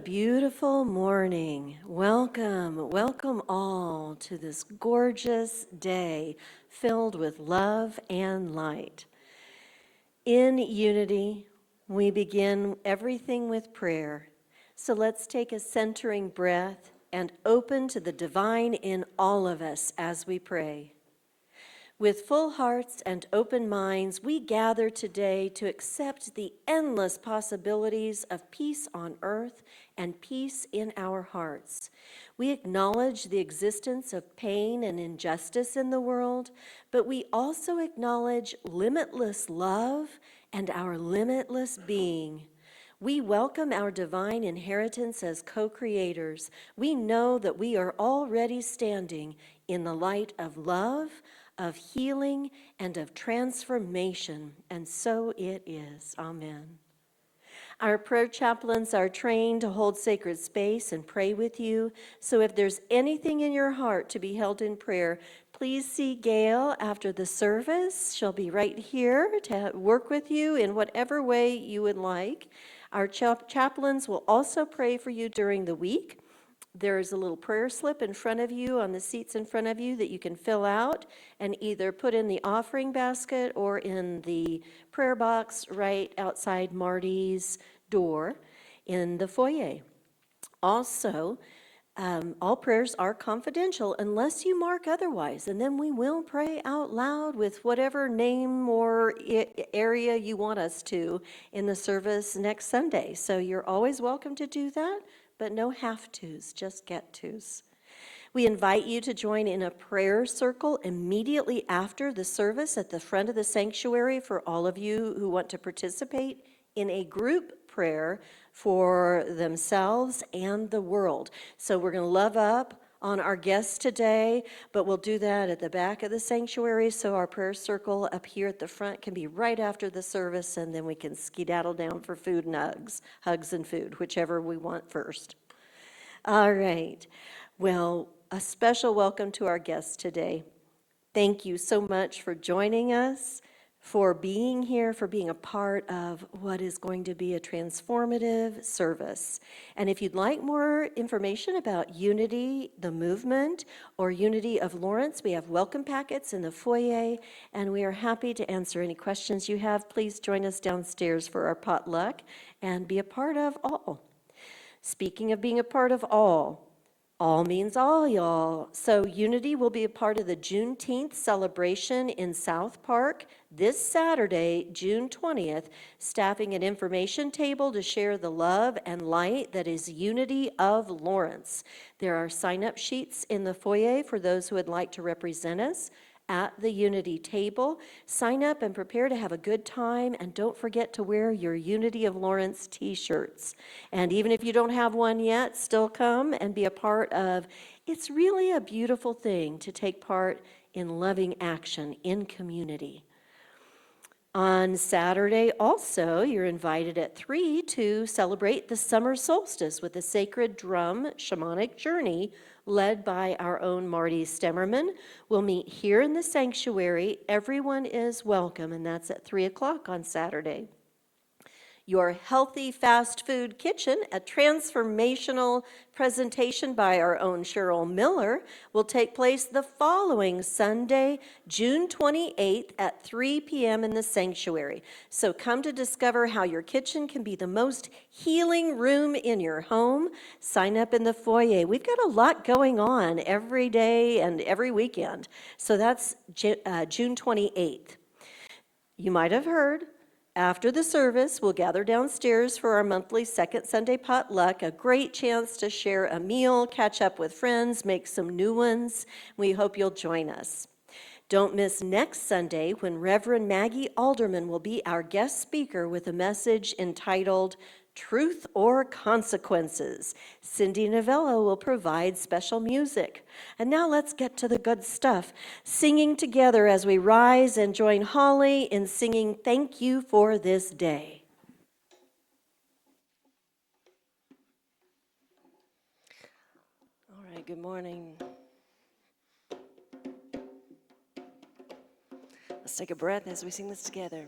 Beautiful morning. Welcome all to this gorgeous day filled with love and light. In unity, we begin everything with prayer. So let's take a centering breath and open to the divine in all of us as we pray. With full hearts and open minds, we gather today to accept the endless possibilities of peace on earth and peace in our hearts. We acknowledge the existence of pain and injustice in the world, but we also acknowledge limitless love and our limitless being. We welcome our divine inheritance as co-creators. We know that we are already standing in the light of love, of healing, and of transformation, and so it is. Amen. Our prayer chaplains are trained to hold sacred space and pray with you, so if there's anything in your heart to be held in prayer, please see Gail after the service. She'll be right here to work with you in whatever way you would like. Our chaplains will also pray for you during the week. There's a little prayer slip in front of you on the seats in front of you that you can fill out and either put in the offering basket or in the prayer box right outside Marty's door in the foyer. Also, all prayers are confidential unless you mark otherwise, and then we will pray out loud with whatever name or area you want us to in the service next Sunday. So you're always welcome to do that, but no have-tos, just get-tos. We invite you to join in a prayer circle immediately after the service at the front of the sanctuary for all of you who want to participate in a group prayer for themselves and the world. So we're going to love up on our guests today, but we'll do that at the back of the sanctuary, so our prayer circle up here at the front can be right after the service, and then we can skedaddle down for food and hugs and food, whichever we want first. All right. Well, a special welcome to our guests today. Thank you so much for joining us, for being here, for being a part of what is going to be a transformative service. And if you'd like more information about Unity, the movement, or Unity of Lawrence, we have welcome packets in the foyer, and we are happy to answer any questions you have. Please join us downstairs for our potluck and be a part of all. Speaking of being a part of all means all, y'all. So Unity will be a part of the Juneteenth celebration in South Park this Saturday, June 20th, staffing an information table to share the love and light that is Unity of Lawrence. There are sign-up sheets in the foyer for those who would like to represent us at the Unity table. Sign up and prepare to have a good time, and don't forget to wear your Unity of Lawrence t-shirts. And even if you don't have one yet, still come and be a part of, it's really a beautiful thing to take part in loving action in community. On Saturday also, you're invited at 3 to celebrate the summer solstice with a sacred drum shamanic journey led by our own Marty Stemmerman. We'll meet here in the sanctuary. Everyone is welcome, and that's at 3 o'clock on Saturday. Your Healthy Fast Food Kitchen, a transformational presentation by our own Cheryl Miller, will take place the following Sunday, June 28th at 3 p.m. in the sanctuary. So come to discover how your kitchen can be the most healing room in your home. Sign up in the foyer. We've got a lot going on every day and every weekend. So that's June 28th. You might have heard, after the service, we'll gather downstairs for our monthly second Sunday potluck, a great chance to share a meal, catch up with friends, make some new ones. We hope you'll join us. Don't miss next Sunday when Reverend Maggie Alderman will be our guest speaker with a message entitled Truth or Consequences. Cindy Novello will provide special music. And now let's get to the good stuff. Singing together as we rise and join Holly in singing Thank You for This Day. All right, good morning. Let's take a breath as we sing this together.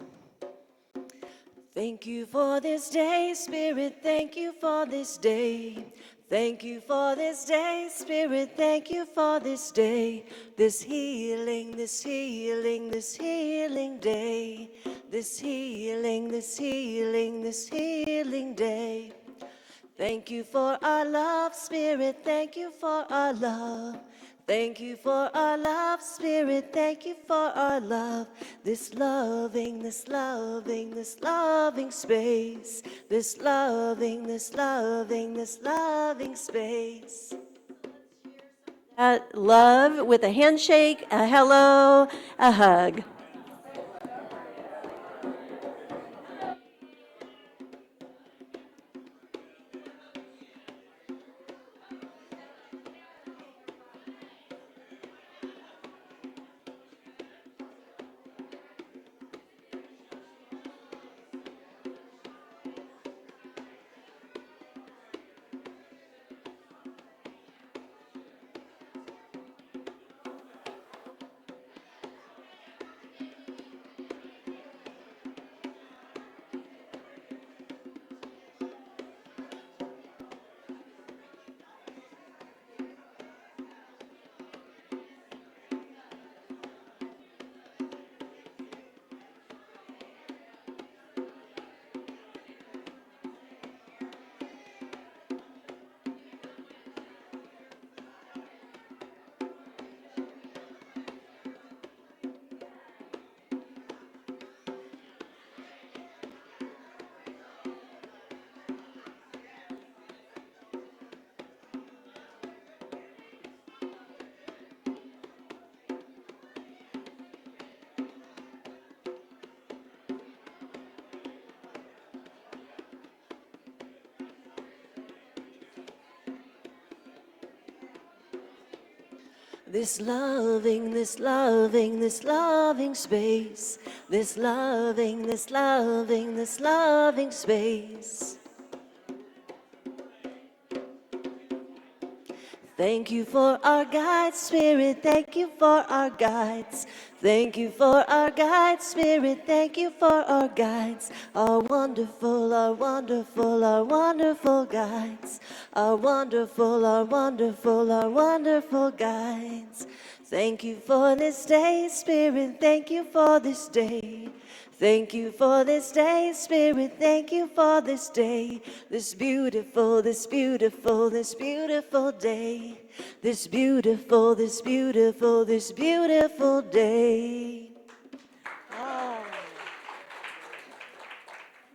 Thank you for this day, Spirit, thank you for this day. Thank you for this day, Spirit, thank you for this day. This healing, this healing, this healing day. This healing, this healing, this healing day. Thank you for our love, Spirit, thank you for our love. Thank you for our love, Spirit, thank you for our love. This loving, this loving, this loving space. This loving, this loving, this loving space. Love with a handshake, a hello, a hug. This loving, this loving, this loving space. This loving, this loving, this loving space. Thank you for our guides, Spirit, thank you for our guides. Thank you for our guides, Spirit, thank you for our guides. Our wonderful, our wonderful, our wonderful guides. Our wonderful, our wonderful, our wonderful guides. Thank you for this day, Spirit, thank you for this day. Thank you for this day, Spirit, thank you for this day. This beautiful, this beautiful, this beautiful day. This beautiful, this beautiful, this beautiful day.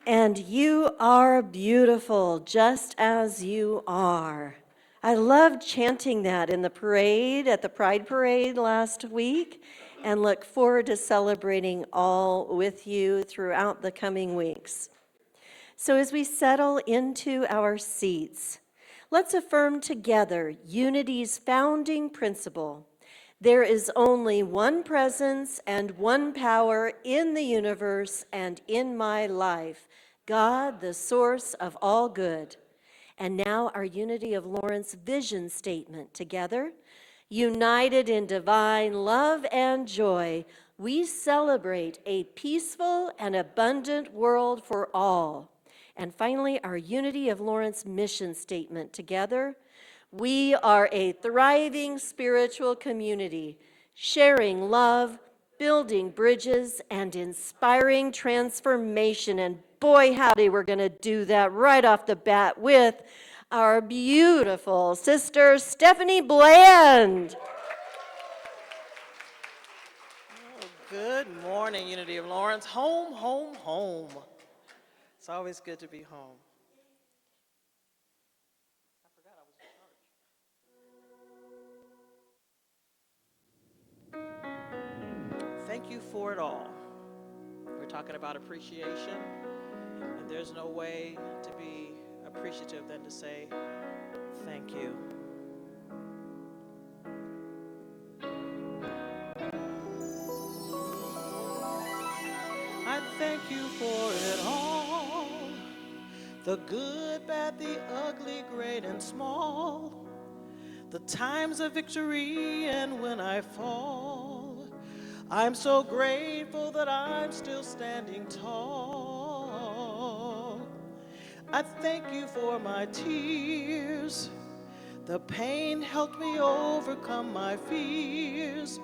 And you are beautiful just as you are. I loved chanting that in the parade, at the Pride Parade last week, and look forward to celebrating all with you throughout the coming weeks. So as we settle into our seats, let's affirm together unity's founding principle. There is only one presence and one power in the universe and in my life, God, the source of all good. And now our Unity of Lawrence vision statement together. United in divine love and joy, we celebrate a peaceful and abundant world for all. And finally, our Unity of Lawrence mission statement together. We are a thriving spiritual community, sharing love, building bridges, and inspiring transformation. And boy, howdy, we're going to do that right off the bat with our beautiful sister, Stephanie Bland. Good morning, Unity of Lawrence. Home, home, home. It's always good to be home. Thank you for it all. We're talking about appreciation, and there's no way to be appreciative than to say thank you. I thank you for it all. The good, bad, the ugly, great and small. The times of victory and when I fall. I'm so grateful that I'm still standing tall. I thank you for my tears. The pain helped me overcome my fears.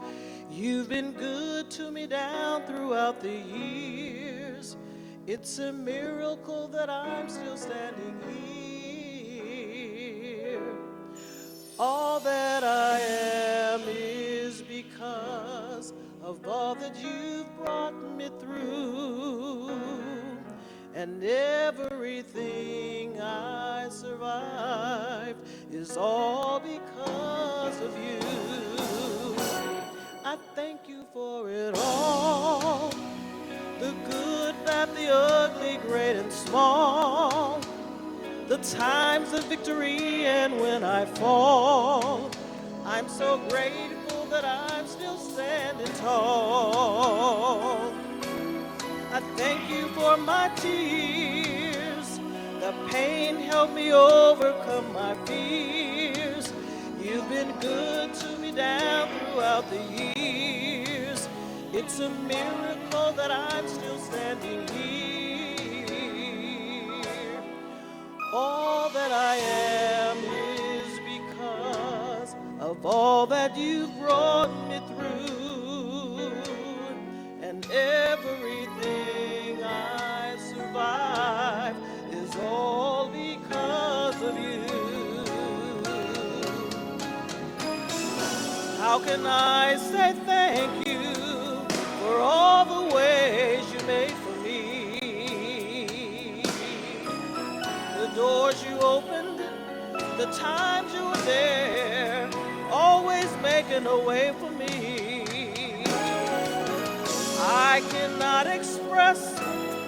You've been good to me down throughout the years. It's a miracle that I'm still standing here. All that I am is because of all that you've brought me through. And everything I survived is all because of you. I thank you for it all. The good, bad, the ugly, great and small. The times of victory and when I fall. I'm so grateful that I'm still standing tall. I thank you for my tears. The pain helped me overcome my fears. You've been good to me down throughout the years. It's a miracle that I'm still standing here. All that I am is because of all that you've brought me through. And everything I survive is all because of you. How can I say thank you for all the ways you made for me? The doors you opened, the times you were there, always making a way for me. I cannot express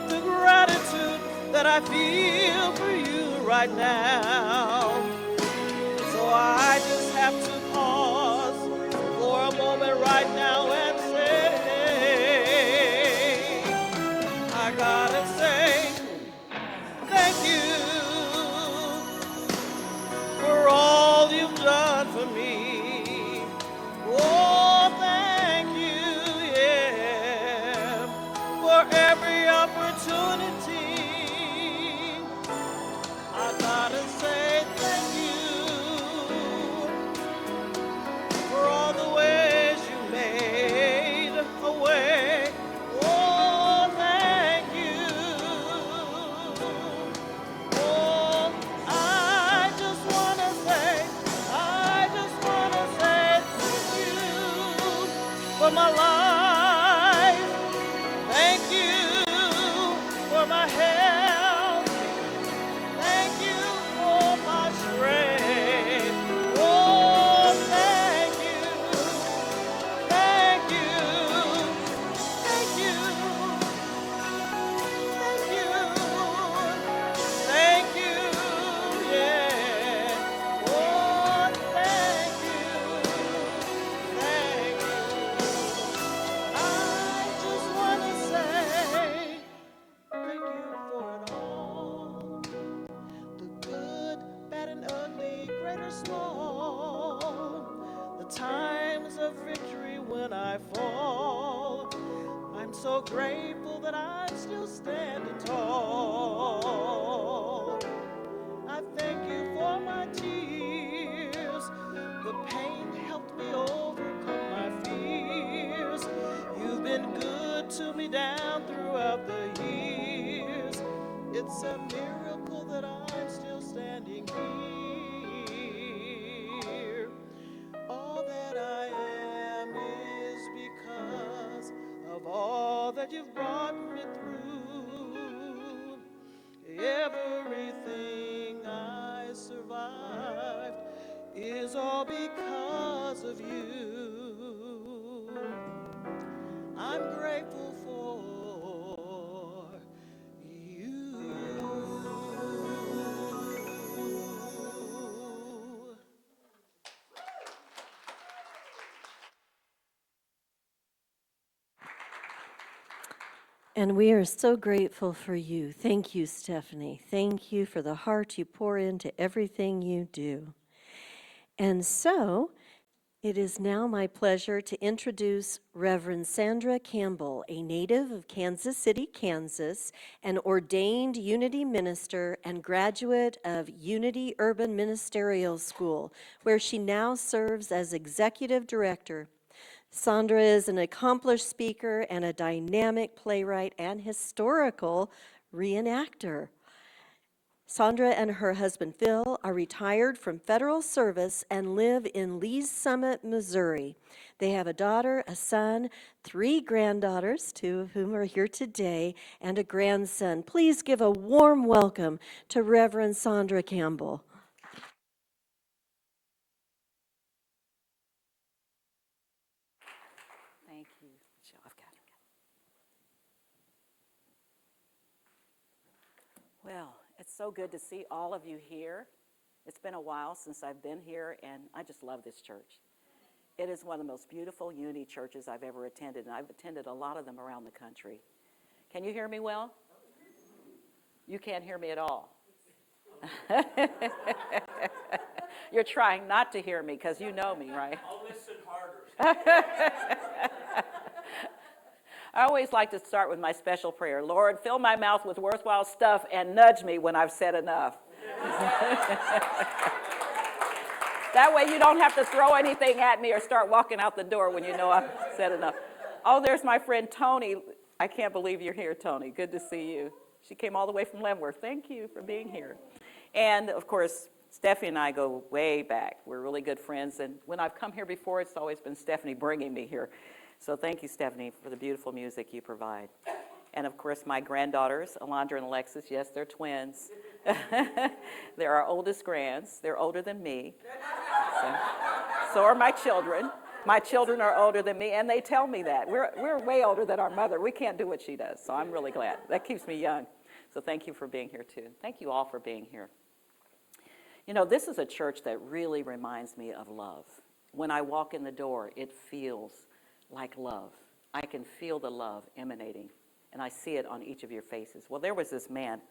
the gratitude that I feel for you right now. So I just have to pause for a moment right now and say, I gotta say thank you for all you've done for me. Oh, thank you, yeah, for every opportunity. I gotta say thank you for all the ways you made a way. Oh, thank you. Oh, I just wanna say thank you for my life. Thank you for my health. Thank you for my strength. Oh, thank you. Thank you. Thank you. Thank you. Thank you. Yeah. Oh, thank you. Thank you. I just want to say thank you for it all. The good, bad, and ugly, great or small. The times of victory when I fall. I'm so grateful that I'm still standing tall. I thank you for my tears. The pain helped me overcome my fears. You've been good to me down throughout the years. It's a miracle that I'm still standing here. All that I am is because of all that you've brought me through. Everything I survived is all because of you. I'm grateful for you. And we are so grateful for you. Thank you, Stephanie. Thank you for the heart you pour into everything you do. And so, It is now my pleasure to introduce Reverend Sandra Campbell, a native of Kansas City, Kansas, an ordained Unity minister and graduate of Unity Urban Ministerial School, where she now serves as executive director. Sandra is an accomplished speaker and a dynamic playwright and historical reenactor. Sandra and her husband Phil are retired from federal service and live in Lee's Summit, Missouri. They have a daughter, a son, 3 granddaughters, 2 of whom are here today, and a grandson. Please give a warm welcome to Reverend Sandra Campbell. Thank you. Michelle, I've got it. Well, it's so good to see all of you here. It's been a while since I've been here, and I just love this church. It is one of the most beautiful Unity churches I've ever attended, and I've attended a lot of them around the country. Can you hear me well? You can't hear me at all. You're trying not to hear me because you know me, right? I'll listen harder. I always like to start with my special prayer. Lord, fill my mouth with worthwhile stuff and nudge me when I've said enough. That way you don't have to throw anything at me or start walking out the door when you know I've said enough. Oh, there's my friend Tony. I can't believe you're here, Tony. Good to see you. She came all the way from Leavenworth. Thank you for being here. And, of course, Stephanie and I go way back. We're really good friends. And when I've come here before, it's always been Stephanie bringing me here. So thank you, Stephanie, for the beautiful music you provide. And, of course, my granddaughters, Alondra and Alexis, yes, they're twins. They're our oldest grands. They're older than me. So are my children. My children are older than me, and they tell me that. We're way older than our mother. We can't do what she does, so I'm really glad. That keeps me young. So thank you for being here, too. Thank you all for being here. You know, this is a church that really reminds me of love. When I walk in the door, it feels like love. I can feel the love emanating, and I see it on each of your faces. Well, there was this man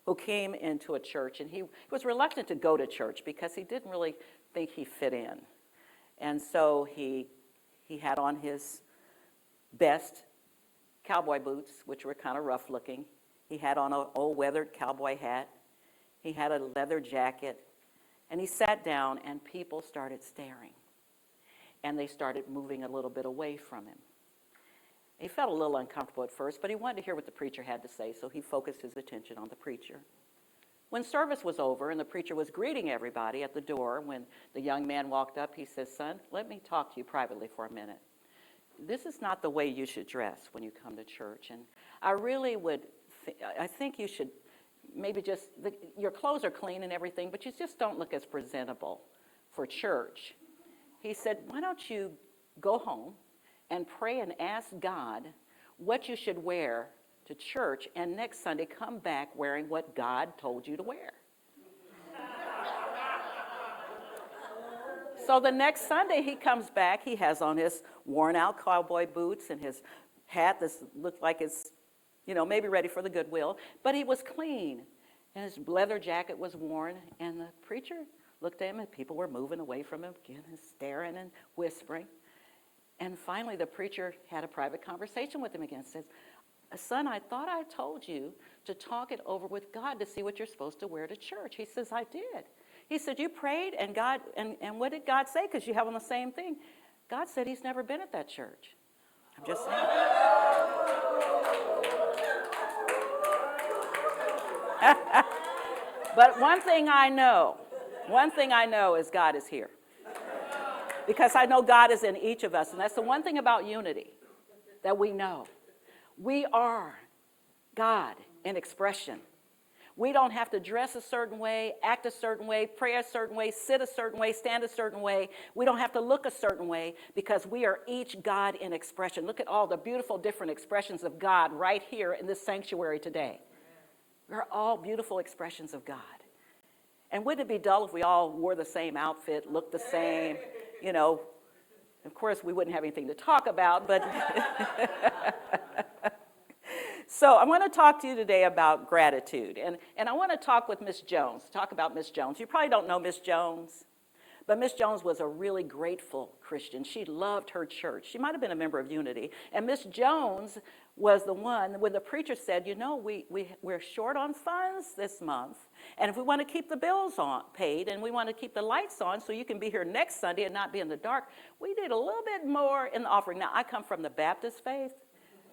who came into a church, and he was reluctant to go to church because he didn't really think he fit in. And so he had on his best cowboy boots, which were kind of rough looking. He had on an old weathered cowboy hat. He had a leather jacket. And he sat down, and people started staring. And they started moving a little bit away from him. He felt a little uncomfortable at first, but he wanted to hear what the preacher had to say, so he focused his attention on the preacher. When service was over and the preacher was greeting everybody at the door, when the young man walked up, he says, "Son, let me talk to you privately for a minute. This is not the way you should dress when you come to church. And I really I think you should maybe just, your clothes are clean and everything, but you just don't look as presentable for church." He said, "Why don't you go home and pray and ask God what you should wear to church, and next Sunday come back wearing what God told you to wear." So the next Sunday he comes back, he has on his worn out cowboy boots and his hat that looked like it's, maybe ready for the Goodwill, but he was clean. And his leather jacket was worn, and the preacher looked at him, and people were moving away from him, again, staring and whispering. And finally, the preacher had a private conversation with him again. Says, "Son, I thought I told you to talk it over with God to see what you're supposed to wear to church." He says, "I did." He said, "You prayed, and God, and what did God say? Because you have on the same thing." God said he's never been at that church. I'm just saying. But one thing I know is God is here. Because I know God is in each of us, and that's the one thing about Unity that we know. We are God in expression. We don't have to dress a certain way, act a certain way, pray a certain way, sit a certain way, stand a certain way. We don't have to look a certain way because we are each God in expression. Look at all the beautiful different expressions of God right here in this sanctuary today. We're all beautiful expressions of God. And wouldn't it be dull if we all wore the same outfit, looked the same, Of course, we wouldn't have anything to talk about, but... So I want to talk to you today about gratitude. And I want to talk with Miss Jones, talk about Miss Jones. You probably don't know Miss Jones, But Miss Jones was a really grateful Christian. She loved her church. She might have been a member of Unity. And Miss Jones was the one, when the preacher said, you know, we're short on funds this month, and if we want to keep the bills paid, and we want to keep the lights on so you can be here next Sunday and not be in the dark, we did a little bit more in the offering. Now, I come from the Baptist faith.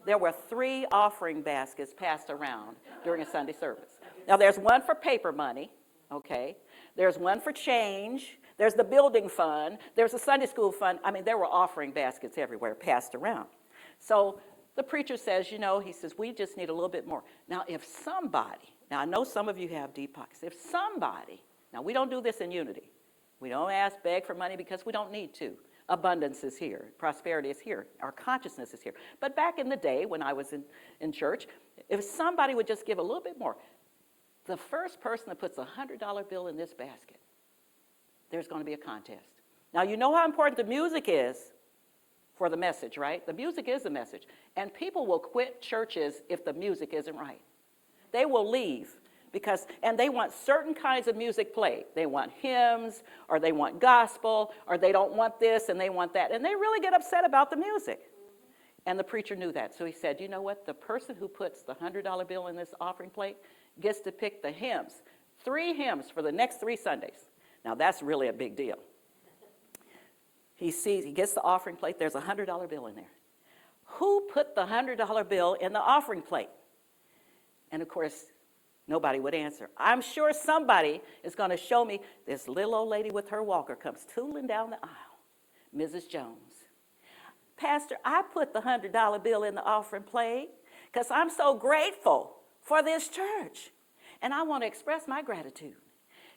There were 3 offering baskets passed around during a Sunday service. Now, there's one for paper money, okay? There's one for change. There's the building fund. There's a Sunday school fund. I mean, there were offering baskets everywhere passed around. So the preacher says, you know, he says, we just need a little bit more. Now, if somebody, now I know some of you have deep pockets. If somebody, now we don't do this in Unity. We don't beg for money because we don't need to. Abundance is here. Prosperity is here. Our consciousness is here. But back in the day when I was in church, if somebody would just give a little bit more, the first person that puts a $100 bill in this basket, there's going to be a contest. Now, you know how important the music is for the message, right? The music is the message. And people will quit churches if the music isn't right. They will leave and they want certain kinds of music played. They want hymns, or they want gospel, or they don't want this and they want that. And they really get upset about the music. And the preacher knew that. So he said, you know what? The person who puts the $100 bill in this offering plate gets to pick the hymns. 3 hymns for the next 3 Sundays. Now, that's really a big deal. He gets the offering plate. There's a $100 bill in there. Who put the $100 bill in the offering plate? And, of course, nobody would answer. I'm sure somebody is going to show me. This little old lady with her walker comes tootling down the aisle, Mrs. Jones. Pastor, I put the $100 bill in the offering plate because I'm so grateful for this church, and I want to express my gratitude.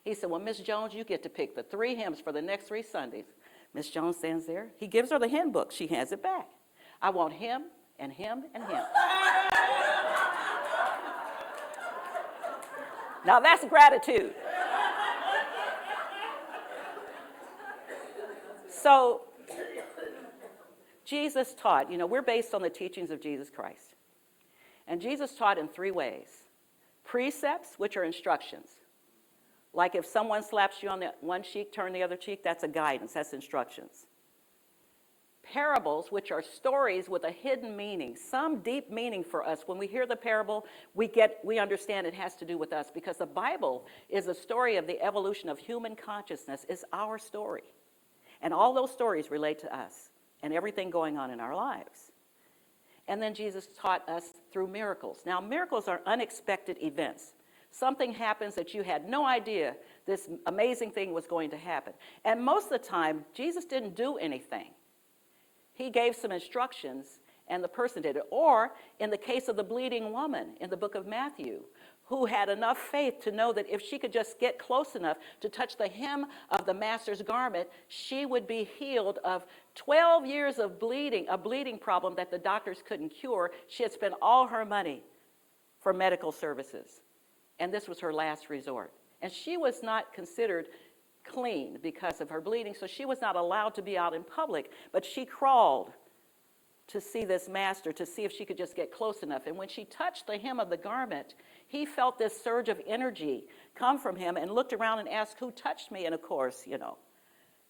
He said, well, Miss Jones, you get to pick the 3 hymns for the next 3 Sundays. Miss Jones stands there. He gives her the hymn book. She hands it back. I want him and him and him. Now, that's gratitude. So, Jesus taught, you know, we're based on the teachings of Jesus Christ. And Jesus taught in 3 ways. Precepts, which are instructions. Like if someone slaps you on the one cheek, turn the other cheek, that's a guidance, that's instructions. Parables, which are stories with a hidden meaning, some deep meaning for us. When we hear the parable, we understand it has to do with us, because the Bible is a story of the evolution of human consciousness. It's our story. And all those stories relate to us and everything going on in our lives. And then Jesus taught us through miracles. Now, miracles are unexpected events. Something happens that you had no idea this amazing thing was going to happen. And most of the time, Jesus didn't do anything. He gave some instructions, and the person did it. Or, in the case of the bleeding woman in the book of Matthew, who had enough faith to know that if she could just get close enough to touch the hem of the master's garment, she would be healed of 12 years of bleeding, a bleeding problem that the doctors couldn't cure. She had spent all her money for medical services, and this was her last resort. And she was not considered clean because of her bleeding, so she was not allowed to be out in public, but she crawled to see this master, to see if she could just get close enough. And when she touched the hem of the garment, he felt this surge of energy come from him and looked around and asked, who touched me? And of course, you know,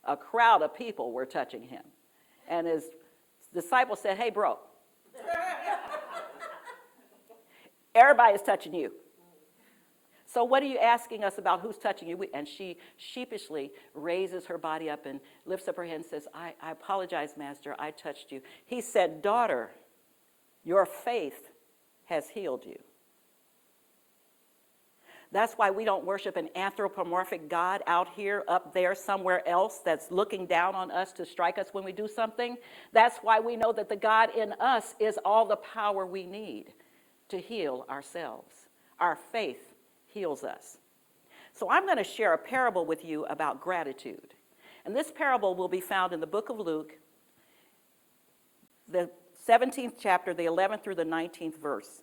a crowd of people were touching him. And his disciples said, hey, bro, everybody's touching you. So what are you asking us about who's touching you? And she sheepishly raises her body up and lifts up her head and says, I apologize, Master, I touched you. He said, daughter, your faith has healed you. That's why we don't worship an anthropomorphic God out here, up there, somewhere else that's looking down on us to strike us when we do something. That's why we know that the God in us is all the power we need to heal ourselves. Our faith heals us. So I'm going to share a parable with you about gratitude. And this parable will be found in the book of Luke, the 17th chapter, the 11th through the 19th verse.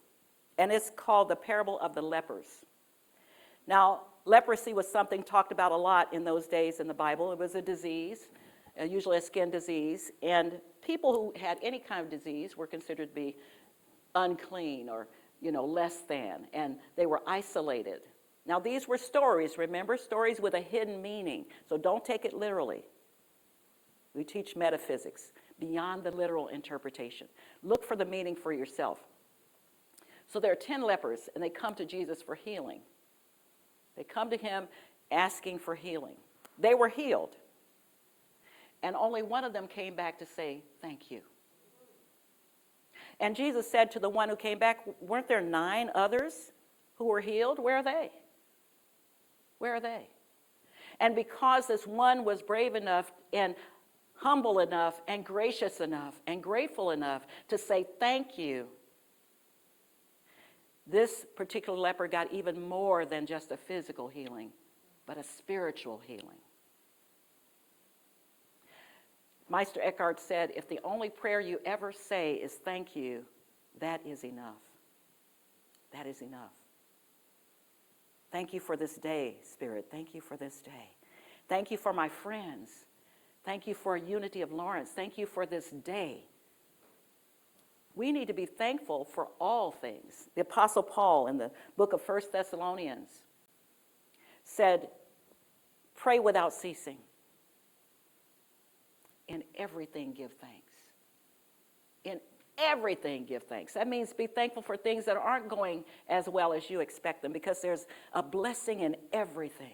And it's called the parable of the lepers. Now, leprosy was something talked about a lot in those days in the Bible. It was a disease, usually a skin disease. And people who had any kind of disease were considered to be unclean or less than, and they were isolated. Now, these were stories, remember? Stories with a hidden meaning. So don't take it literally. We teach metaphysics beyond the literal interpretation. Look for the meaning for yourself. So there are 10 lepers, and they come to Jesus for healing. They come to him asking for healing. They were healed. And only one of them came back to say, thank you. And Jesus said to the one who came back, weren't there 9 others who were healed? Where are they? Where are they? And because this one was brave enough and humble enough and gracious enough and grateful enough to say thank you, this particular leper got even more than just a physical healing, but a spiritual healing. Meister Eckhart said, if the only prayer you ever say is thank you, that is enough. That is enough. Thank you for this day, Spirit. Thank you for this day. Thank you for my friends. Thank you for Unity of Lawrence. Thank you for this day. We need to be thankful for all things. The Apostle Paul in the book of 1 Thessalonians said, pray without ceasing. In everything give thanks. In everything give thanks. That means be thankful for things that aren't going as well as you expect them, because there's a blessing in everything.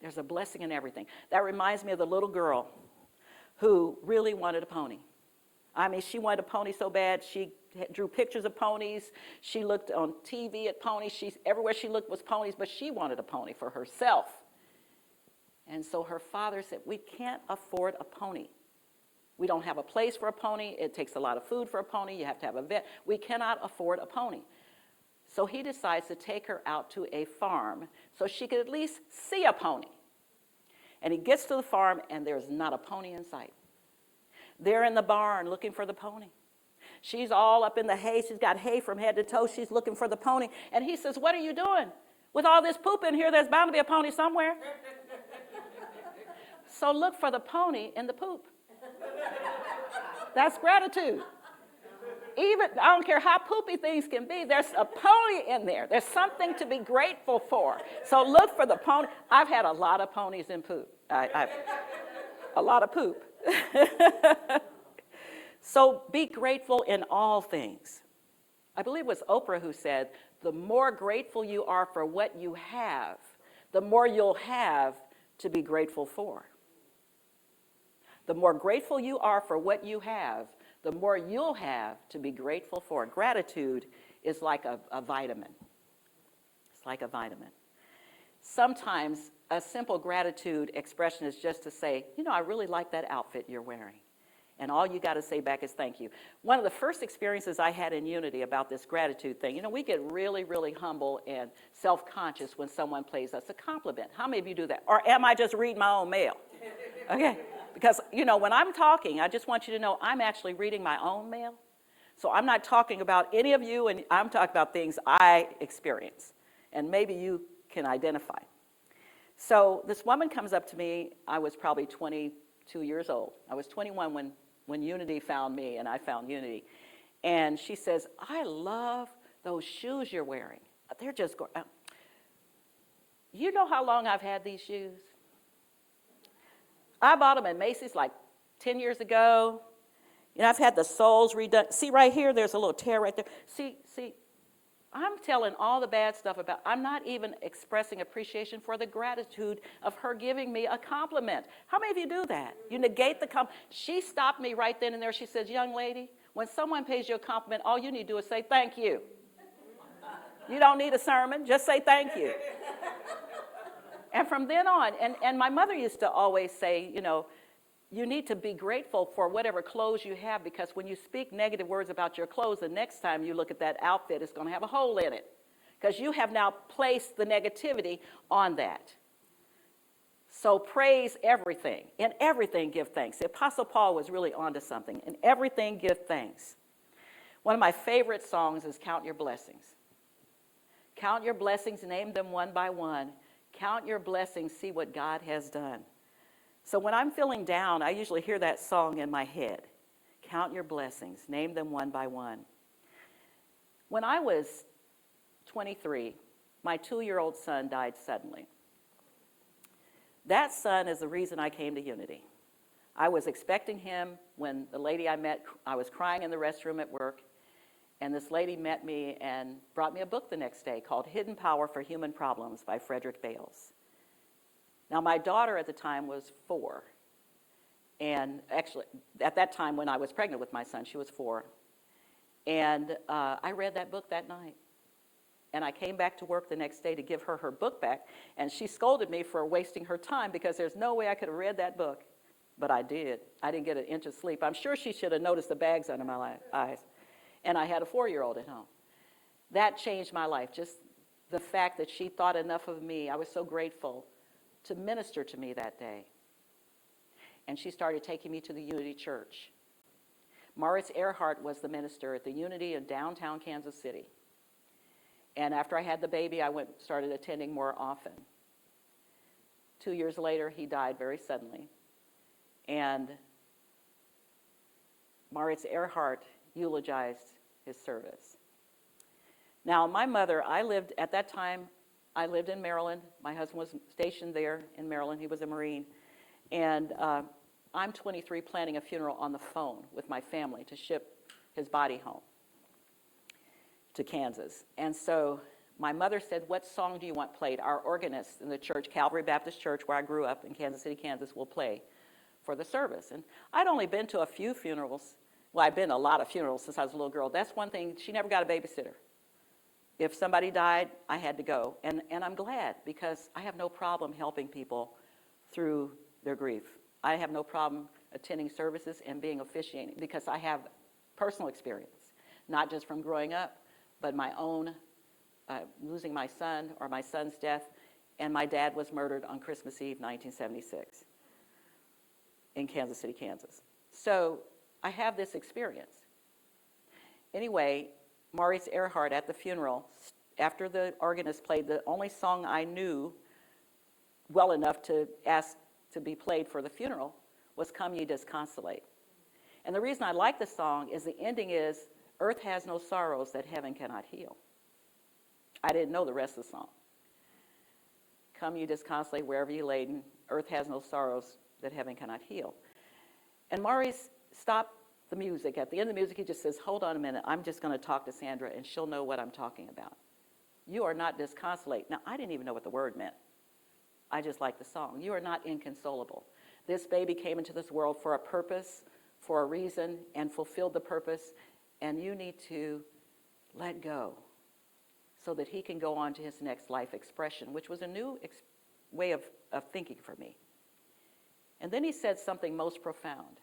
There's a blessing in everything. That reminds me of the little girl who really wanted a pony. I mean, she wanted a pony so bad, she drew pictures of ponies. She looked on TV at ponies. Everywhere she looked was ponies, but she wanted a pony for herself. And so her father said, we can't afford a pony. We don't have a place for a pony. It takes a lot of food for a pony. You have to have a vet. We cannot afford a pony. So he decides to take her out to a farm so she could at least see a pony. And he gets to the farm, and there's not a pony in sight. They're in the barn looking for the pony. She's all up in the hay. She's got hay from head to toe. She's looking for the pony. And he says, what are you doing? With all this poop in here, there's bound to be a pony somewhere. So look for the pony in the poop. That's gratitude. Even, I don't care how poopy things can be, there's a pony in there. There's something to be grateful for. So look for the pony. I've had a lot of ponies in poop. A lot of poop. So be grateful in all things. I believe it was Oprah who said, the more grateful you are for what you have, the more you'll have to be grateful for. The more grateful you are for what you have, the more you'll have to be grateful for. Gratitude is like a vitamin. It's like a vitamin. Sometimes a simple gratitude expression is just to say, you know, I really like that outfit you're wearing. And all you got to say back is thank you. One of the first experiences I had in Unity about this gratitude thing, you know, we get really, really humble and self-conscious when someone pays us a compliment. How many of you do that? Or am I just reading my own mail? Okay. Because, you know, when I'm talking, I just want you to know I'm actually reading my own mail. So I'm not talking about any of you, and I'm talking about things I experience. And maybe you can identify. So this woman comes up to me. I was probably 22 years old. I was 21 when Unity found me, and I found Unity. And she says, I love those shoes you're wearing. They're just gorgeous. You know how long I've had these shoes? I bought them at Macy's like 10 years ago. You know, I've had the soles redone. See right here, there's a little tear right there. See, I'm telling all the bad stuff about, I'm not even expressing appreciation for the gratitude of her giving me a compliment. How many of you do that? You negate the compliment. She stopped me right then and there. She says, young lady, when someone pays you a compliment, all you need to do is say thank you. You don't need a sermon, just say thank you. And from then on, and my mother used to always say, you know, you need to be grateful for whatever clothes you have, because when you speak negative words about your clothes, the next time you look at that outfit, it's going to have a hole in it, because you have now placed the negativity on that. So praise everything. In everything, give thanks. The Apostle Paul was really onto something. In everything, give thanks. One of my favorite songs is Count Your Blessings. Count your blessings, name them one by one. Count your blessings, see what God has done. So when I'm feeling down, I usually hear that song in my head. Count your blessings, name them one by one. When I was 23, my 2-year-old son died suddenly. That son is the reason I came to Unity. I was expecting him when the lady I met, I was crying in the restroom at work, and this lady met me and brought me a book the next day called Hidden Power for Human Problems by Frederick Bales. Now, my daughter at the time was 4. And actually, at that time when I was pregnant with my son, she was 4. And I read that book that night. And I came back to work the next day to give her her book back, and she scolded me for wasting her time because there's no way I could have read that book. But I did. I didn't get an inch of sleep. I'm sure she should have noticed the bags under my eyes. And I had a 4-year-old at home. That changed my life, just the fact that she thought enough of me. I was so grateful to minister to me that day. And she started taking me to the Unity Church. Maurice Earhart was the minister at the Unity in downtown Kansas City. And after I had the baby, I started attending more often. 2 years later, he died very suddenly. And Maurice Earhart eulogized his service. Now, my mother, at that time, I lived in Maryland. My husband was stationed there in Maryland. He was a Marine. And I'm 23 planning a funeral on the phone with my family to ship his body home to Kansas. And so my mother said, what song do you want played? Our organist in the church, Calvary Baptist Church, where I grew up in Kansas City, Kansas, will play for the service. And I'd only been to a few funerals. Well, I've been to a lot of funerals since I was a little girl. That's one thing, she never got a babysitter. If somebody died, I had to go. And I'm glad, because I have no problem helping people through their grief. I have no problem attending services and being officiating, because I have personal experience, not just from growing up, but my own losing my son, or my son's death, and my dad was murdered on Christmas Eve, 1976, in Kansas City, Kansas. So I have this experience. Anyway, Maurice Earhart at the funeral, after the organist played the only song I knew well enough to ask to be played for the funeral, was Come Ye Disconsolate. And the reason I like the song is the ending is, earth has no sorrows that heaven cannot heal. I didn't know the rest of the song. Come ye disconsolate wherever ye laden, earth has no sorrows that heaven cannot heal. And Maurice stopped the music. At the end of the music, he just says, hold on a minute, I'm just going to talk to Sandra and she'll know what I'm talking about. You are not disconsolate. Now, I didn't even know what the word meant. I just liked the song. You are not inconsolable. This baby came into this world for a purpose, for a reason, and fulfilled the purpose, and you need to let go so that he can go on to his next life expression, which was a new way of thinking for me. And then he said something most profound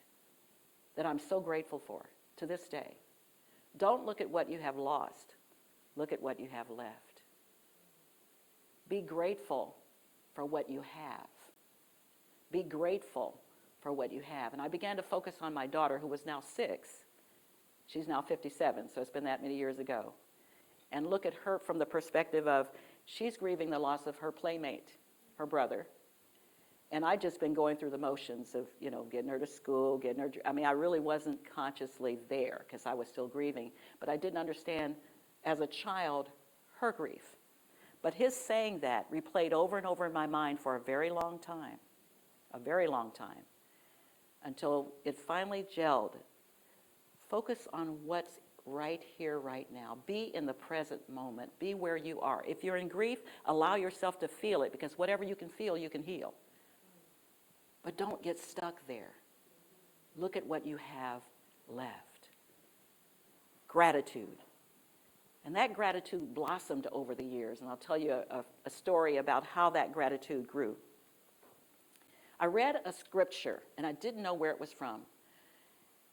that I'm so grateful for to this day. Don't look at what you have lost. Look at what you have left. Be grateful for what you have. Be grateful for what you have. And I began to focus on my daughter, who was now 6. She's now 57, so it's been that many years ago. And look at her from the perspective of, she's grieving the loss of her playmate, her brother. And I'd just been going through the motions of, getting her to school, I really wasn't consciously there because I was still grieving. But I didn't understand, as a child, her grief. But his saying that replayed over and over in my mind for a very long time, until it finally gelled. Focus on what's right here, right now. Be in the present moment. Be where you are. If you're in grief, allow yourself to feel it, because whatever you can feel, you can heal. But don't get stuck there. Look at what you have left. Gratitude. And that gratitude blossomed over the years, and I'll tell you a story about how that gratitude grew. I read a scripture, and I didn't know where it was from,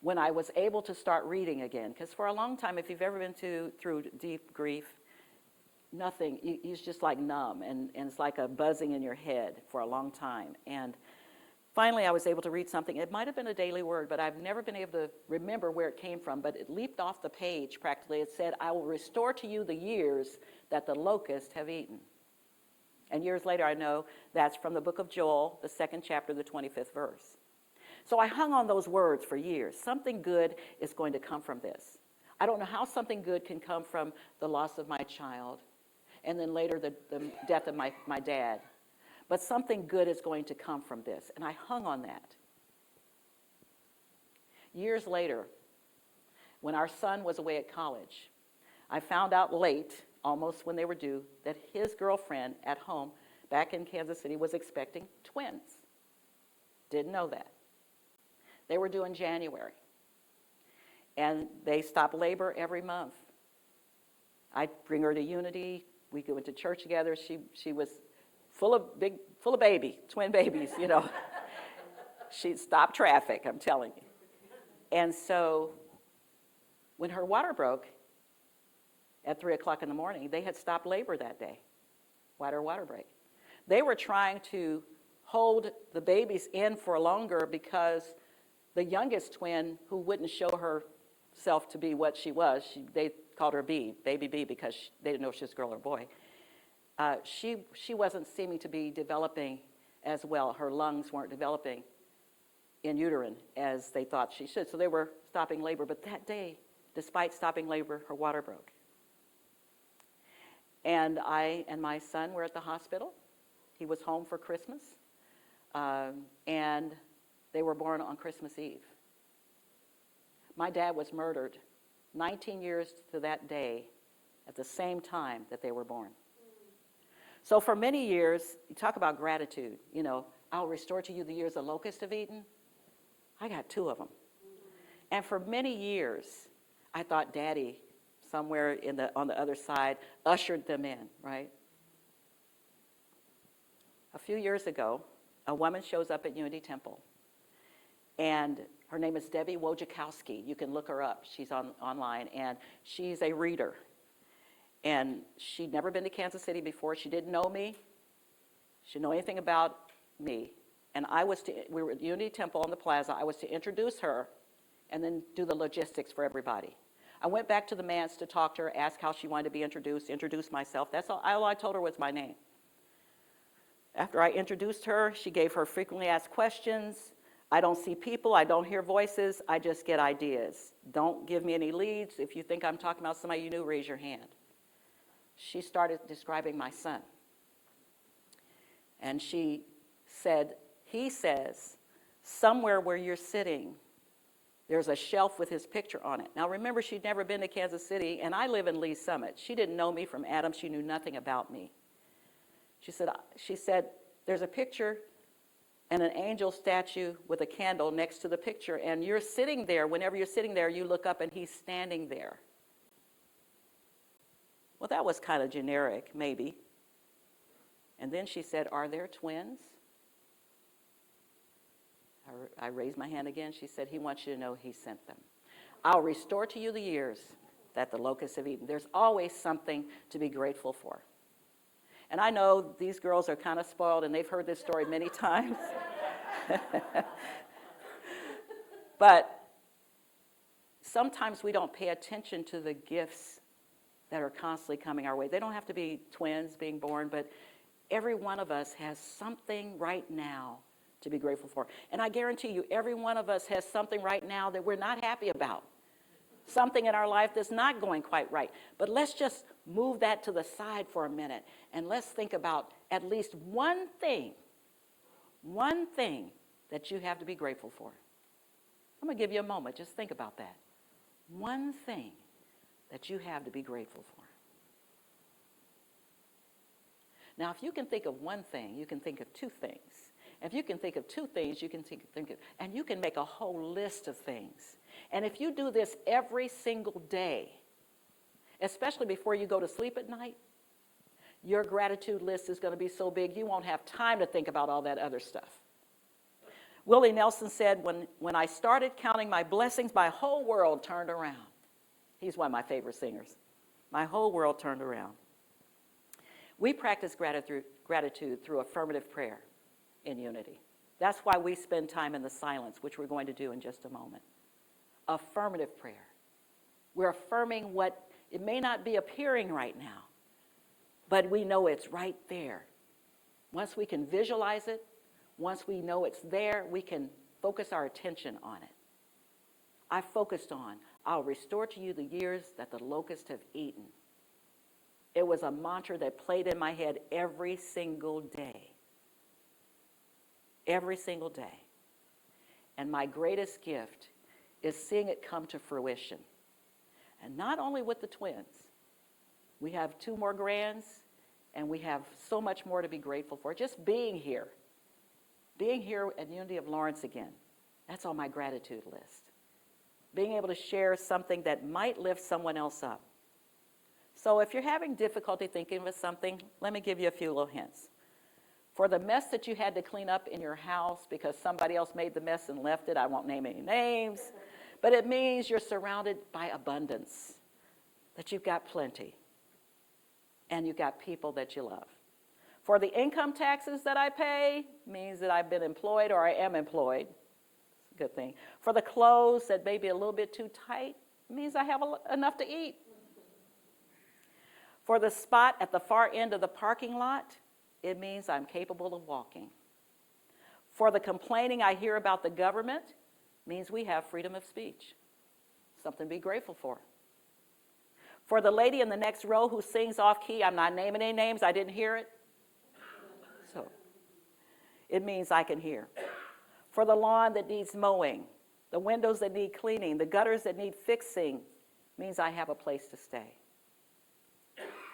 when I was able to start reading again. Because for a long time, if you've ever been through deep grief, nothing, it's just like numb, and it's like a buzzing in your head for a long time. And finally, I was able to read something. It might have been a daily word, but I've never been able to remember where it came from. But it leaped off the page practically. It said, I will restore to you the years that the locusts have eaten. And years later, I know that's from the book of Joel, the 2nd chapter, the 25th verse. So I hung on those words for years. Something good is going to come from this. I don't know how something good can come from the loss of my child. and then later the death of my dad. But something good is going to come from this. And I hung on that. Years later, when our son was away at college, I found out late, almost when they were due, that his girlfriend at home back in Kansas City was expecting twins. Didn't know that. They were due in January. And they stopped labor every month. I'd bring her to Unity. We go into church together. She was full of baby, twin babies, you know. She'd stop traffic, I'm telling you. And so when her water broke at 3 o'clock in the morning, they had stopped labor that day. Water break. They were trying to hold the babies in for longer because the youngest twin, who wouldn't show herself to be what she was, they called her baby B, because they didn't know if she was a girl or a boy. She wasn't seeming to be developing as well. Her lungs weren't developing in uterine as they thought she should. So they were stopping labor. But that day, despite stopping labor, her water broke. And I and my son were at the hospital. He was home for Christmas. And they were born on Christmas Eve. My dad was murdered 19 years to that day at the same time that they were born. So for many years, you talk about gratitude. You know, I'll restore to you the years the locusts have eaten. I got 2 of them. And for many years, I thought Daddy, somewhere on the other side, ushered them in, right? A few years ago, a woman shows up at Unity Temple. And her name is Debbie Wojciechowski. You can look her up. She's online. And she's a reader. And she'd never been to Kansas City before. She didn't know me. She didn't know anything about me. And we were at Unity Temple on the plaza. I was to introduce her and then do the logistics for everybody. I went back to the manse to talk to her, ask how she wanted to be introduce myself. That's all I told her was my name. After I introduced her, she gave her frequently asked questions. I don't see people, I don't hear voices, I just get ideas. Don't give me any leads. If you think I'm talking about somebody you knew, raise your hand. She started describing my son. And she said, he says, somewhere where you're sitting, there's a shelf with his picture on it. Now remember, she'd never been to Kansas City, and I live in Lee Summit. She didn't know me from Adam. She knew nothing about me. She said, there's a picture and an angel statue with a candle next to the picture, and you're sitting there. Whenever you're sitting there, you look up, and he's standing there. Well, that was kind of generic, maybe. And then she said, are there twins? I raised my hand again. She said, he wants you to know he sent them. I'll restore to you the years that the locusts have eaten. There's always something to be grateful for. And I know these girls are kind of spoiled, and they've heard this story many times. But sometimes we don't pay attention to the gifts that are constantly coming our way. They don't have to be twins being born, but every one of us has something right now to be grateful for. And I guarantee you, every one of us has something right now that we're not happy about. Something in our life that's not going quite right. But let's just move that to the side for a minute, and let's think about at least one thing that you have to be grateful for. I'm going to give you a moment. Just think about that. One thing that you have to be grateful for. Now, if you can think of one thing, you can think of 2 things. If you can think of 2 things, you can think of, and you can make a whole list of things. And if you do this every single day, especially before you go to sleep at night, your gratitude list is going to be so big you won't have time to think about all that other stuff. Willie Nelson said, when I started counting my blessings, my whole world turned around. He's one of my favorite singers. My whole world turned around. We practice gratitude through affirmative prayer in Unity. That's why we spend time in the silence, which we're going to do in just a moment. Affirmative prayer. We're affirming what it may not be appearing right now, but we know it's right there. Once we can visualize it, once we know it's there, we can focus our attention on it. I focused on, I'll restore to you the years that the locusts have eaten. It was a mantra that played in my head every single day. Every single day. And my greatest gift is seeing it come to fruition. And not only with the twins. We have 2 more grands, and we have so much more to be grateful for. Just being here at Unity of Lawrence again, that's on my gratitude list. Being able to share something that might lift someone else up. So if you're having difficulty thinking of something, let me give you a few little hints. For the mess that you had to clean up in your house because somebody else made the mess and left it, I won't name any names, but it means you're surrounded by abundance, that you've got plenty, and you've got people that you love. For the income taxes that I pay, means that I've been employed or I am employed. It's a good thing. For the clothes that may be a little bit too tight, means I have enough to eat. For the spot at the far end of the parking lot, it means I'm capable of walking. For the complaining I hear about the government, means we have freedom of speech. Something to be grateful for. For the lady in the next row who sings off key, I'm not naming any names, I didn't hear it. So it means I can hear. For the lawn that needs mowing, the windows that need cleaning, the gutters that need fixing, means I have a place to stay.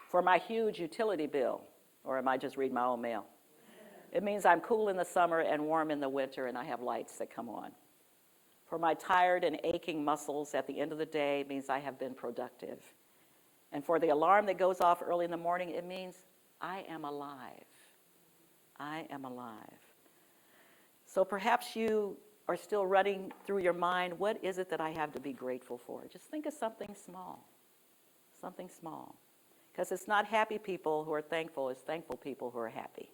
For my huge utility bill, or am I just reading my own mail? It means I'm cool in the summer and warm in the winter, and I have lights that come on. For my tired and aching muscles at the end of the day, means I have been productive. And for the alarm that goes off early in the morning, it means I am alive. I am alive. So perhaps you are still running through your mind, what is it that I have to be grateful for? Just think of something small. Something small. Because it's not happy people who are thankful, it's thankful people who are happy.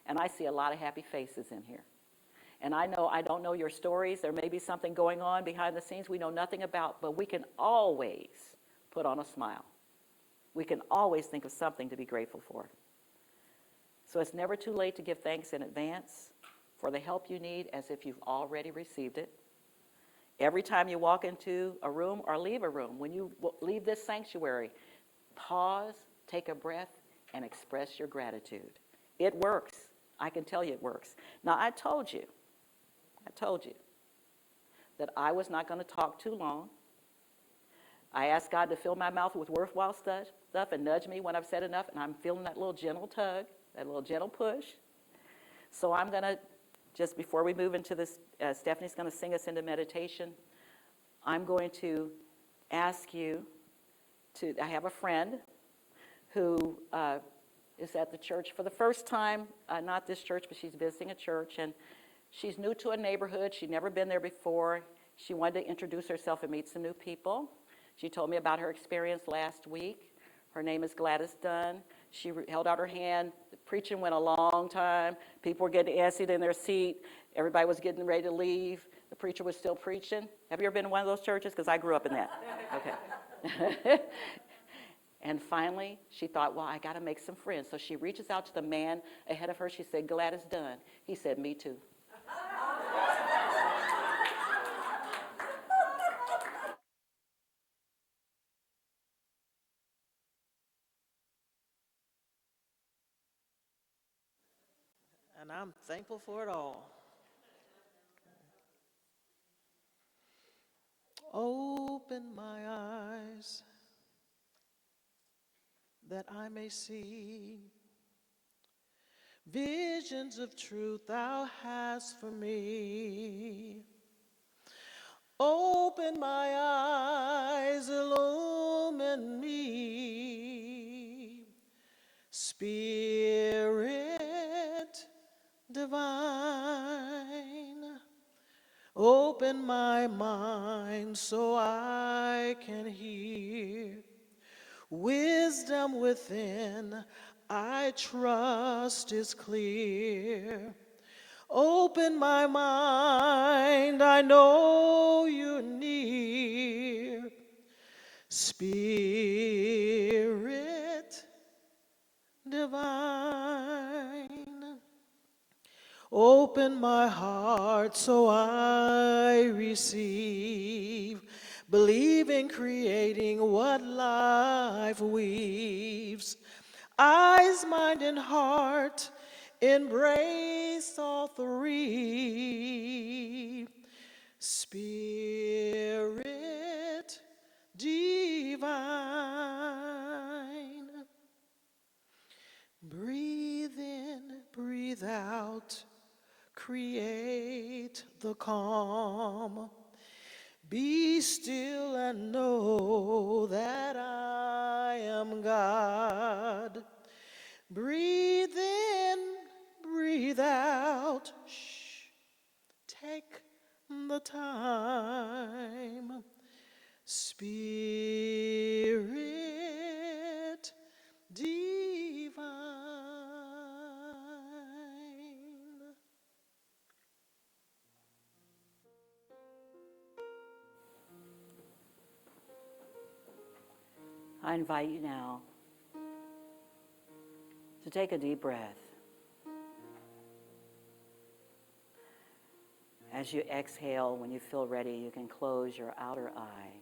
And I see a lot of happy faces in here. And I know I don't know your stories. There may be something going on behind the scenes we know nothing about, but we can always put on a smile. We can always think of something to be grateful for. So it's never too late to give thanks in advance for the help you need as if you've already received it. Every time you walk into a room or leave a room, when you leave this sanctuary, pause, take a breath, and express your gratitude. It works. I can tell you it works. Now, I told you that I was not going to talk too long. I asked God to fill my mouth with worthwhile stuff and nudge me when I've said enough, and I'm feeling that little gentle tug, that little gentle push. So I'm going to, just before we move into this, Stephanie's going to sing us into meditation. I'm going to ask you to, I have a friend who is at the church for the first time, not this church, but she's visiting a church, and she's new to a neighborhood. She'd never been there before. She wanted to introduce herself and meet some new people. She told me about her experience last week. Her name is Gladys Dunn. She held out her hand. The preaching went a long time. People were getting antsy in their seat. Everybody was getting ready to leave. The preacher was still preaching. Have you ever been to one of those churches? Because I grew up in that. Okay. And finally, she thought, well, I got to make some friends. So she reaches out to the man ahead of her. She said, Gladys Dunn. He said, me too. And I'm thankful for it all. Open my eyes that I may see visions of truth thou hast for me. Open my eyes, illumine me. Spirit divine, open my mind so I can hear. Wisdom within, I trust is clear. Open my mind, I know you're near. Spirit divine, open my heart so I receive Believe in creating what life weaves. Eyes, mind, and heart embrace all three. Spirit divine. Breathe in, breathe out, create the calm. Be still and know that I am God. Breathe in, breathe out. Shh. Take the time. Spirit divine. I invite you now to take a deep breath. As you exhale, when you feel ready, you can close your outer eye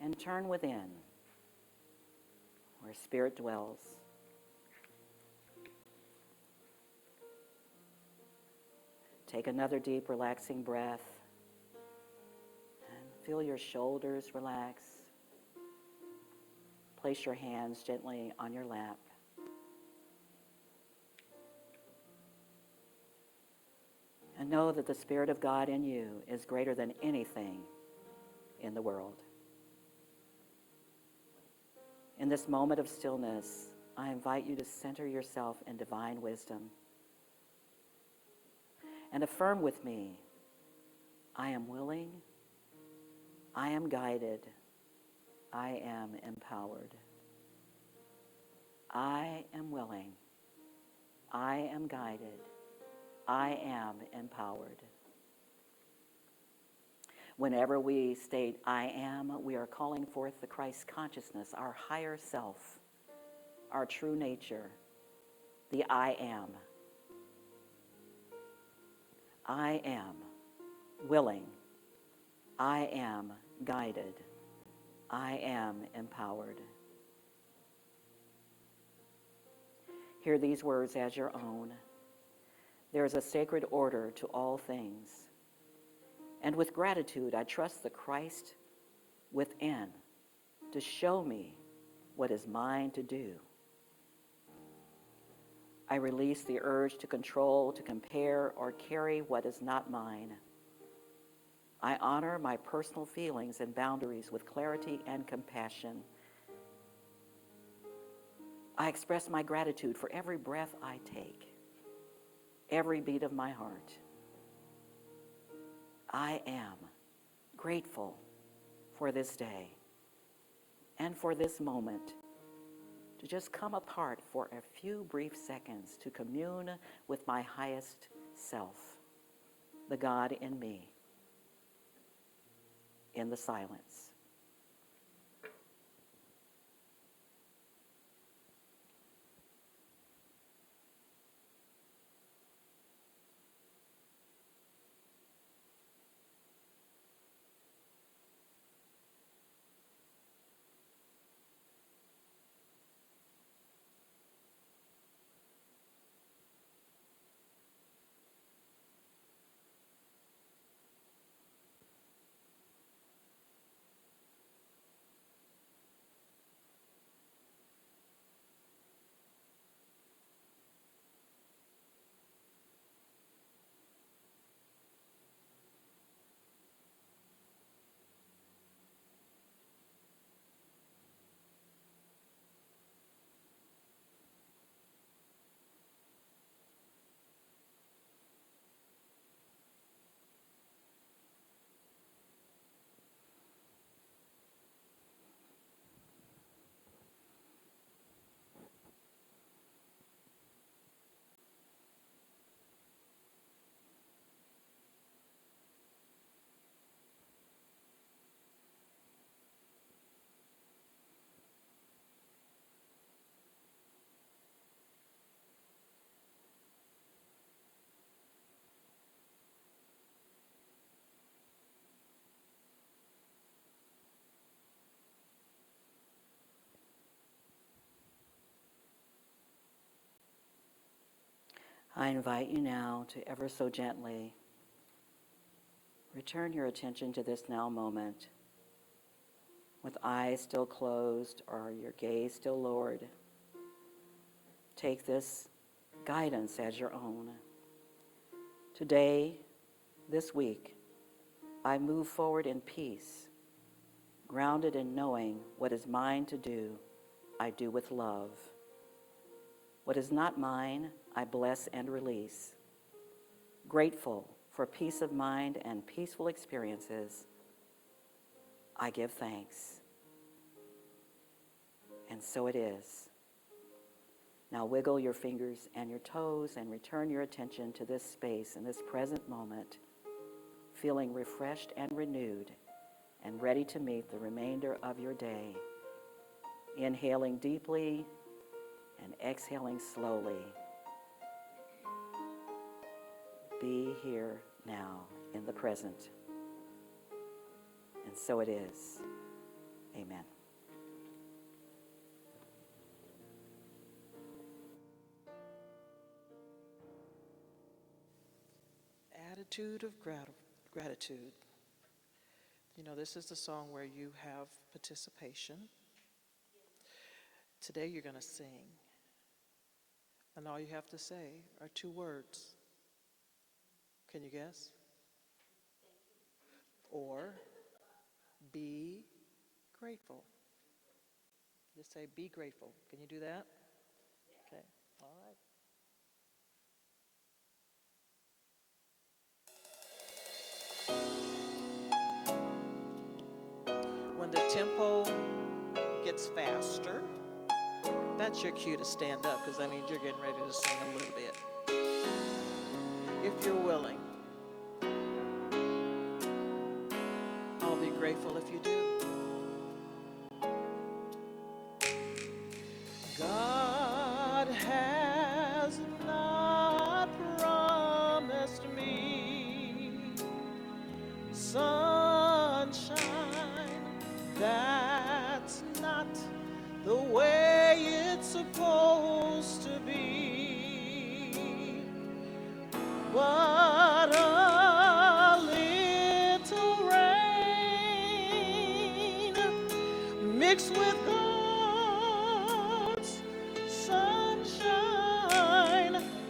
and turn within, where Spirit dwells. Take another deep, relaxing breath and feel your shoulders relax. Place your hands gently on your lap. And know that the Spirit of God in you is greater than anything in the world. In this moment of stillness, I invite you to center yourself in divine wisdom and affirm with me, I am willing, I am guided, I am empowered. I am willing, I am guided, I am empowered. Whenever we state I am, we are calling forth the Christ consciousness, our higher self, our true nature, the I am. I am willing, I am guided, I am empowered. Hear these words as your own. There is a sacred order to all things. And with gratitude, I trust the Christ within to show me what is mine to do. I release the urge to control, to compare, or carry what is not mine. I honor my personal feelings and boundaries with clarity and compassion. I express my gratitude for every breath I take, every beat of my heart. I am grateful for this day and for this moment to just come apart for a few brief seconds to commune with my highest self, the God in me, in the silence. I invite you now to ever so gently return your attention to this now moment with eyes still closed or your gaze still lowered. Take this guidance as your own. Today, this week, I move forward in peace, grounded in knowing what is mine to do, I do with love. What is not mine, I bless and release. Grateful for peace of mind and peaceful experiences, I give thanks. And so it is. Now wiggle your fingers and your toes and return your attention to this space in this present moment, feeling refreshed and renewed and ready to meet the remainder of your day. Inhaling deeply and exhaling slowly. Be here now in the present. And so it is. Amen. Attitude of gratitude. You know, this is the song where you have participation. Today you're going to sing. And all you have to say are 2 words. Can you guess? Or be grateful. Just say, be grateful. Can you do that? Okay, all right. When the tempo gets faster, that's your cue to stand up, because that means you're getting ready to sing a little bit. If you're willing, I'll be grateful if you do. God has not promised me sunshine. That's not the way it's supposed to be. But a little rain mixed with God's sunshine,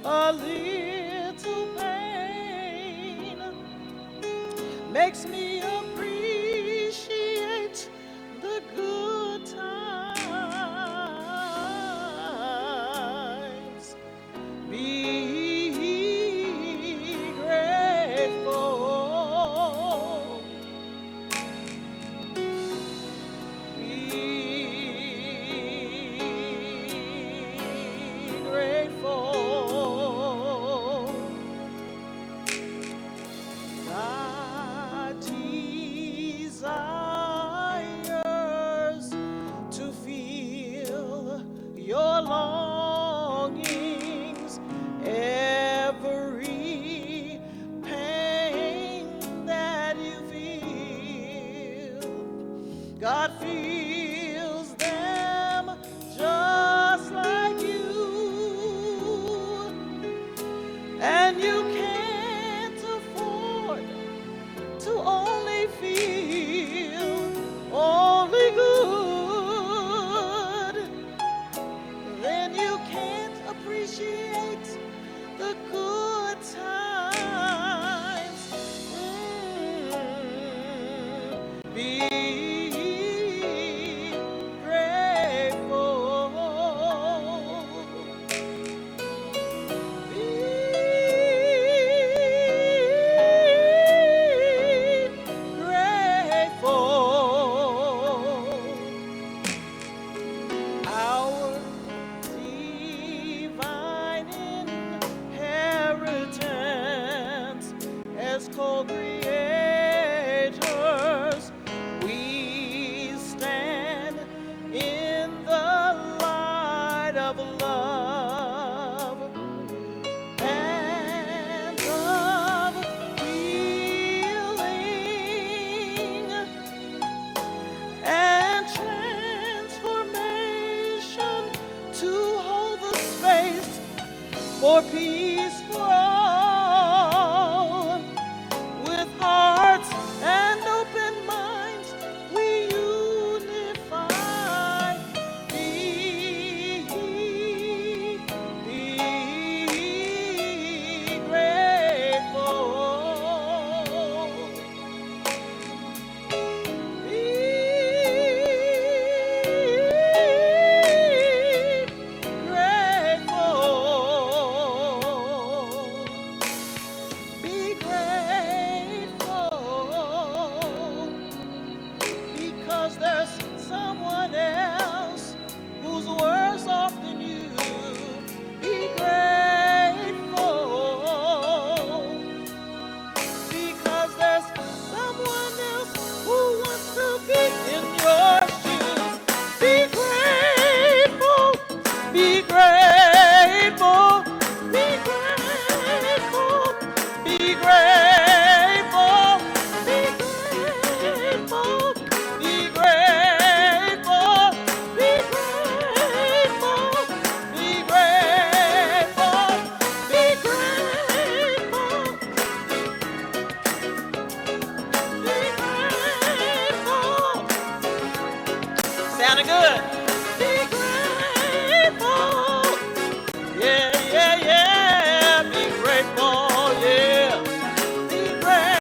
a little pain makes me appreciate the good times. Be grateful. Be grateful. God desires to feel your longings, every pain that you feel. God feels them just like you, and you can't afford to only feel only good. Then you can't appreciate the good times. Be grateful. Be grateful. Our divine inheritance has called